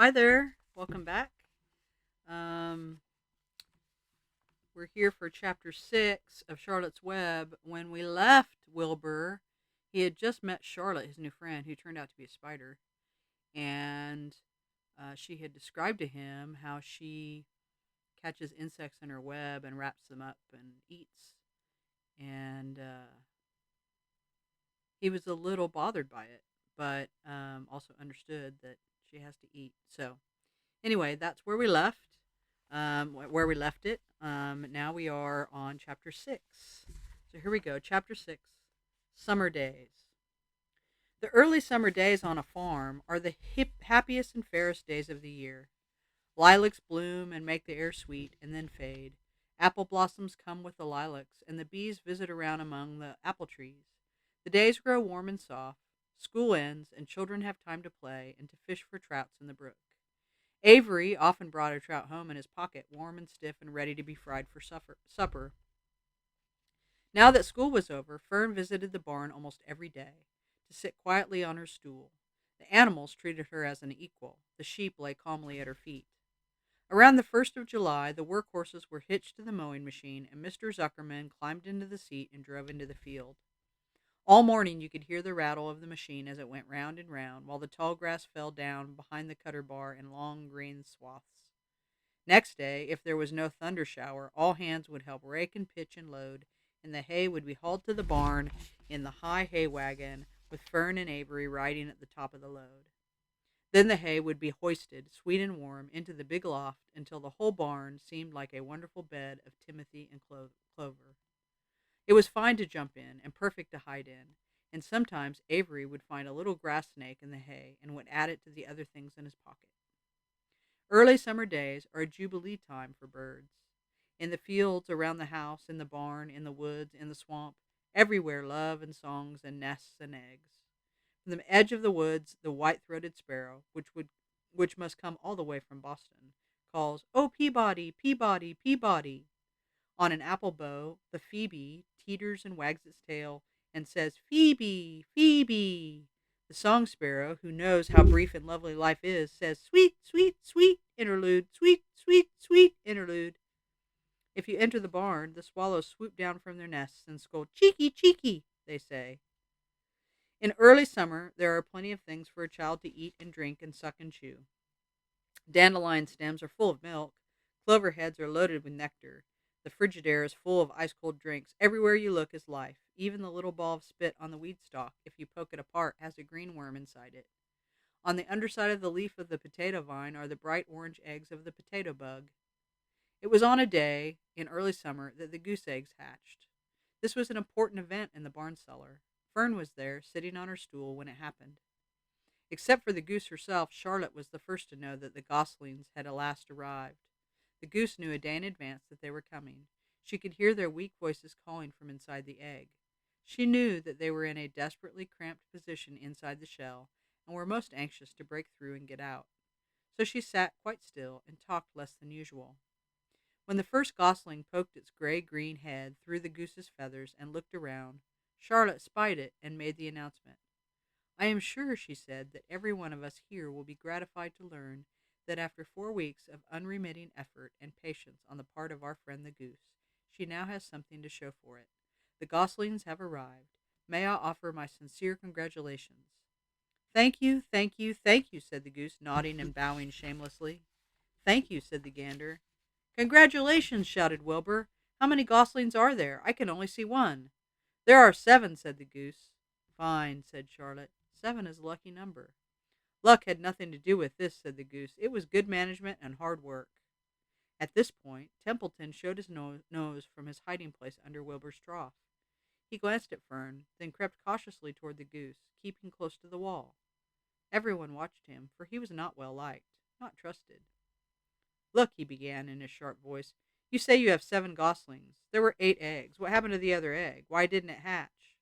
Hi there. Welcome back. Um, we're here for chapter 6 of Charlotte's Web. When we left Wilbur, he had just met Charlotte, his new friend, who turned out to be a spider. And she had described to him how she catches insects in her web and wraps them up and eats. And he was a little bothered by it, but also understood that she has to eat. So, anyway, that's where we left. Where we left it. Now we are on chapter 6. So here we go. Chapter 6, Summer Days. The early summer days on a farm are the happiest and fairest days of the year. Lilacs bloom and make the air sweet and then fade. Apple blossoms come with the lilacs, and the bees visit around among the apple trees. The days grow warm and soft. School ends, and children have time to play and to fish for trouts in the brook. Avery often brought a trout home in his pocket, warm and stiff and ready to be fried for supper. Now that school was over, Fern visited the barn almost every day to sit quietly on her stool. The animals treated her as an equal. The sheep lay calmly at her feet. Around the 1st of July, the workhorses were hitched to the mowing machine, and Mr. Zuckerman climbed into the seat and drove into the field. All morning you could hear the rattle of the machine as it went round and round, while the tall grass fell down behind the cutter bar in long green swaths. Next day, if there was no thunder shower, all hands would help rake and pitch and load, and the hay would be hauled to the barn in the high hay wagon, with Fern and Avery riding at the top of the load. Then the hay would be hoisted, sweet and warm, into the big loft until the whole barn seemed like a wonderful bed of timothy and clover. It was fine to jump in and perfect to hide in, and sometimes Avery would find a little grass snake in the hay and would add it to the other things in his pocket. Early summer days are a jubilee time for birds. In the fields, around the house, in the barn, in the woods, in the swamp, everywhere love and songs and nests and eggs. From the edge of the woods, the white-throated sparrow, which must come all the way from Boston, calls, "Oh, Peabody, Peabody, Peabody." On an apple bough, the phoebe teeters and wags its tail and says, "Phoebe, Phoebe." The song sparrow, who knows how brief and lovely life is, says, "Sweet, sweet, sweet interlude, sweet, sweet, sweet interlude." If you enter the barn, the swallows swoop down from their nests and scold, "Cheeky, cheeky," they say. In early summer, there are plenty of things for a child to eat and drink and suck and chew. Dandelion stems are full of milk. Clover heads are loaded with nectar. The Frigidaire is full of ice-cold drinks. Everywhere you look is life. Even the little ball of spit on the weed stalk, if you poke it apart, has a green worm inside it. On the underside of the leaf of the potato vine are the bright orange eggs of the potato bug. It was on a day in early summer that the goose eggs hatched. This was an important event in the barn cellar. Fern was there, sitting on her stool, when it happened. Except for the goose herself, Charlotte was the first to know that the goslings had at last arrived. The goose knew a day in advance that they were coming. She could hear their weak voices calling from inside the egg. She knew that they were in a desperately cramped position inside the shell and were most anxious to break through and get out. So she sat quite still and talked less than usual. When the first gosling poked its gray-green head through the goose's feathers and looked around, Charlotte spied it and made the announcement. "I am sure," she said, "that every one of us here will be gratified to learn that after 4 weeks of unremitting effort and patience on the part of our friend the goose, she now has something to show for it. The goslings have arrived. May I offer my sincere congratulations?" "Thank you, thank you, thank you," said the goose, nodding and bowing shamelessly. "Thank you," said the gander. "Congratulations!" shouted Wilbur. "How many goslings are there? I can only see one." "There are 7," said the goose. "Fine," said Charlotte. 7 is a lucky number. "Luck had nothing to do with this," said the goose. "It was good management and hard work." At this point, Templeton showed his nose from his hiding place under Wilbur's trough. He glanced at Fern, then crept cautiously toward the goose, keeping close to the wall. Everyone watched him, for he was not well liked, not trusted. "Look," he began in his sharp voice, "you say you have 7 goslings. There were 8 eggs. What happened to the other egg? Why didn't it hatch?"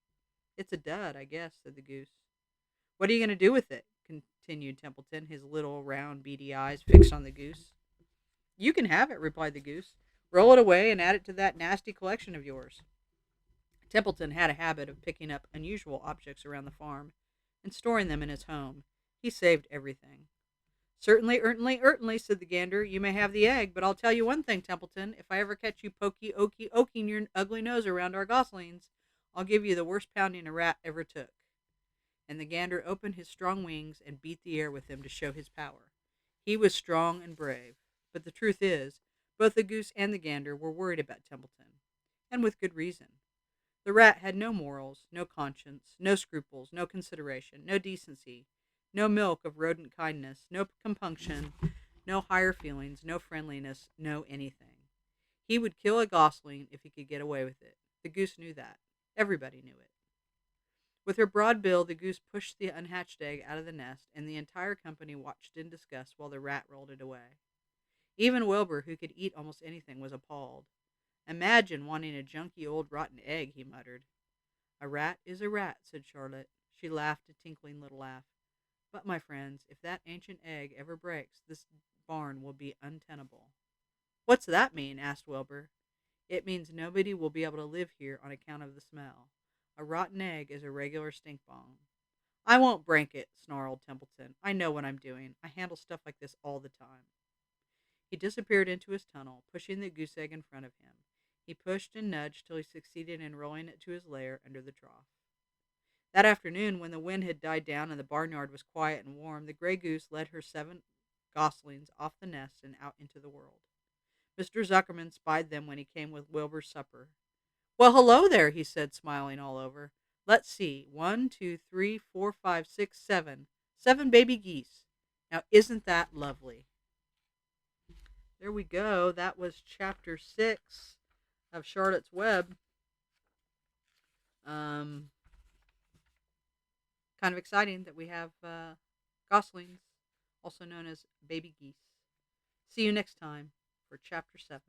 "It's a dud, I guess," said the goose. "What are you going to do with it?" continued Templeton, his little, round, beady eyes fixed on the goose. "You can have it," replied the goose. "Roll it away and add it to that nasty collection of yours." Templeton had a habit of picking up unusual objects around the farm and storing them in his home. He saved everything. Certainly, said the gander. You may have the egg, but I'll tell you one thing, Templeton. If I ever catch you oking your ugly nose around our goslings, I'll give you the worst pounding a rat ever took. And the gander opened his strong wings and beat the air with them to show his power. He was strong and brave, but the truth is, both the goose and the gander were worried about Templeton, and with good reason. The rat had no morals, no conscience, no scruples, no consideration, no decency, no milk of rodent kindness, no compunction, no higher feelings, no friendliness, no anything. He would kill a gosling if he could get away with it. The goose knew that. Everybody knew it. With her broad bill, the goose pushed the unhatched egg out of the nest, and the entire company watched in disgust while the rat rolled it away. Even Wilbur, who could eat almost anything, was appalled. Imagine wanting a junky old rotten egg, he muttered. A rat is a rat, said Charlotte. She laughed a tinkling little laugh. But, my friends, if that ancient egg ever breaks, this barn will be untenable. What's that mean? Asked Wilbur. It means nobody will be able to live here on account of the smell. A rotten egg is a regular stink bomb. I won't break it, snarled Templeton. I know what I'm doing. I handle stuff like this all the time. He disappeared into his tunnel, pushing the goose egg in front of him. He pushed and nudged till he succeeded in rolling it to his lair under the trough. That afternoon, when the wind had died down and the barnyard was quiet and warm, the gray goose led her 7 goslings off the nest and out into the world. Mr. Zuckerman spied them when he came with Wilbur's supper. Well, hello there, he said, smiling all over. Let's see, 1, 2, 3, 4, 5, 6, 7. 7 baby geese. Now, isn't that lovely? There we go. That was chapter 6 of Charlotte's Web. Kind of exciting that we have goslings, also known as baby geese. See you next time for chapter 7.